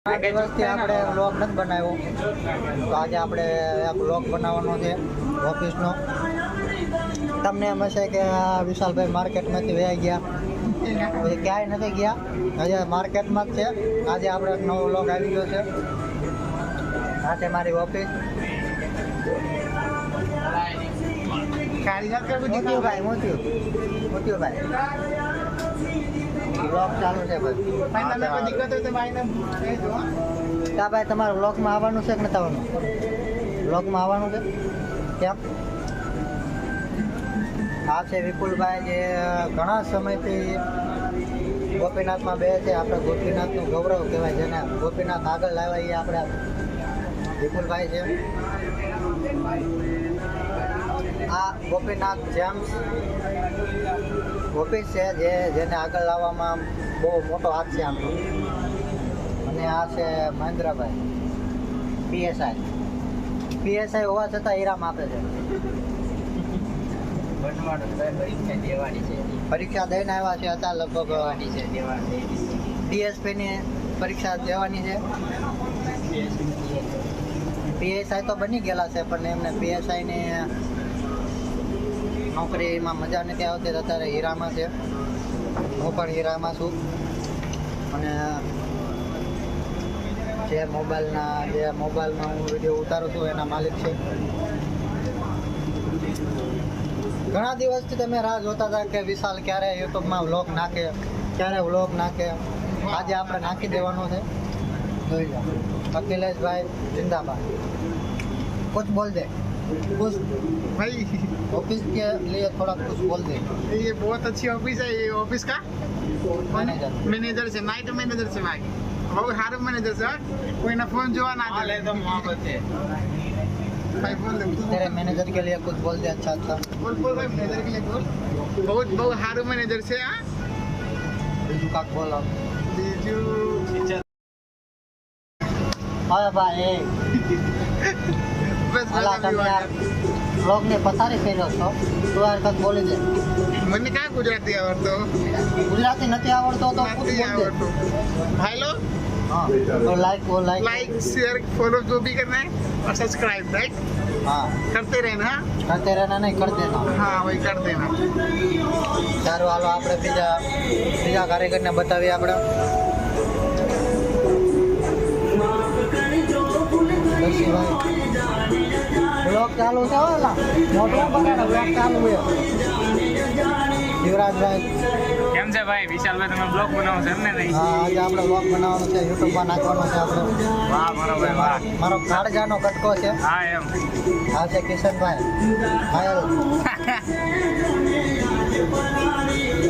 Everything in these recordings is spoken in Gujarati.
દિવસથી આપણે વ્લોગ નથી બનાવ્યો, તો આજે આપણે એક વ્લોગ બનાવવાનો છે ઓફિસનો. તમને એમ હશે કે વિશાલભાઈ માર્કેટમાંથી વહી ગયા, પછી ક્યાંય નથી ગયા, હજી માર્કેટમાં જ છે. આજે આપણે એક નવો વ્લોગ આવી ગયો છે. આ છે મારી ઓફિસ. મોતીભાઈ મોતીભાઈ વ્લોગ ચાલુ છે ભાઈ. તમારે વ્લોગમાં આવવાનું છે કે નથી આવવાનું? વ્લોગમાં આવવાનું છે કેમ? આ છે વિપુલભાઈ, જે ઘણા સમયથી ગોપીનાથમાં બે છે. આપણે ગોપીનાથનું ગૌરવ કહેવાય, જેને ગોપીનાથ આગળ લાવ્યા એ આપણે વિપુલભાઈ છે. આ ગોપીનાથ જેમ્સ ઓફિસ છે, જેને આગળ લાવવામાં બહુ મોટો હાથ છે આમનો. અને આ છે મહેન્દ્રભાઈ, પીએસઆઈ હોવા છતાં ઈરામ આપે છે. પરીક્ષા દઈને આવ્યા છે અત્યારે, લગભગ ડીએસપીની પરીક્ષા દેવાની છે. પીએસઆઈ તો બની ગયેલા છે, પણ એમને પીએસઆઈની નોકરીમાં મજા નથી આવતી. અત્યારે હીરામાં છે, હું પણ હીરામાં છું. અને જે મોબાઈલમાં હું વિડીયો ઉતારું છું એના માલિક છે. ઘણા દિવસથી તમે રાહ જોતા હતા કે વિશાલ ક્યારે યુટ્યુબમાં વ્લોગ નાખે, ક્યારે વ્લોગ નાખે. આજે આપણે નાખી દેવાનો છે. જોઈ લો, અખિલેશભાઈ जिंदाबाद. कुछ बोल दे कुछ भाई, ऑफिस के लिए थोड़ा कुछ बोल दे. ये बहुत अच्छी ऑफिस है. ये ऑफिस का मैनेजर से नाइट मैनेजर से भाई, बहुत हार्ड मैनेजर से. कोई ना फोन जो ना ले तो भाई बोल दे. तेरे मैनेजर के लिए कुछ बोल दे. अच्छा बोल भाई, मैनेजर के लिए बोल. बहुत हार्ड मैनेजर से. हाँ, बीजू का बोलो. बीजू હા ભાઈ, बस વ્લોગ ને પથારી ફેર્યો છો, તું યાર કંઈક બોલી દે. મને ક્યાં ગુજરાતી આવડતો? ગુજરાતી નથી આવડતો તો નથી આવડતું. हेलो, हाँ तो लाइक लाइक शेयर फॉलो जो भी करना है और सब्सक्राइब राइट. हाँ करते रहना. हाँ, करते रहना नहीं कर देना. हाँ वही कर देना. સારું, હાલો આપણે બીજા કારીગરને બતાવીએ. આપણે બ્લોગ ચાલુ છે, મોટો બને બ્લોગ ચાલુ છે. યુવરાજભાઈ કેમ છે ભાઈ? વિશાલભાઈ, તમે બ્લોગ બનાવો છો એમને? નહીં, હા, આજે આપણે બ્લોગ બનાવવાનો છે, યુટ્યુબમાં નાખવાનો છે આપણે. વાહ મારો ભાઈ વાહ. મારો કાળજાનો કટકો છે. હા એમ. આ છે કિશનભાઈ ઘાયલ.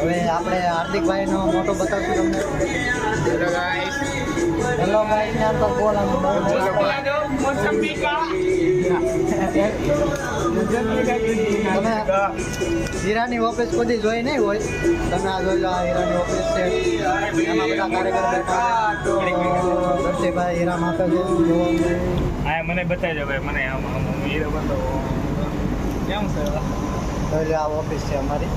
હવે આપણે હાર્દિકભાઈનો મોટો બતાવશું તમને. Hello guys. હેલો ગાઈસ, ને તો બોલવાનું તમે હીરાની ઓફિસ બધી જોઈ નહીં હોય, તમે આ જોઈ લો. આ હીરાની ઓફિસ છે, એમાં બધા કારીગર બેઠા છે. દર્શીભાઈ હીરામ આપે છે. હા, મને બતાવજો ભાઈ, મને આમ હીરો બતાવો. કેમ છે? જોઈ લો, આ ઓફિસ છે અમારી.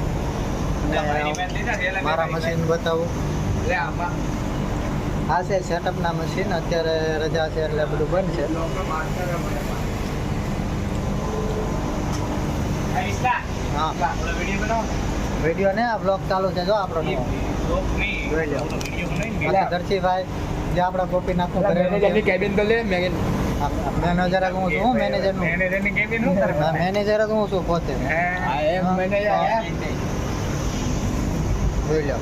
અને મારા મશીન બતાવું. આ છે સેટઅપના મશીન. અત્યારે રજા છે એટલે બધું બંધ છે. હા, વિડીયો ને આ બ્લોગ ચાલુ છે. જો આપણો નવો જોઈ લો. દર્શીભાઈ, જે આપણા ગોપીનાથનું ઘરે કેબિન તો લે. મેનેજર જ હું છું. મેનેજરનું મેનેજરની કેબિન હું કરે? મેનેજર જ હું છું પોતે. જોઈ લો,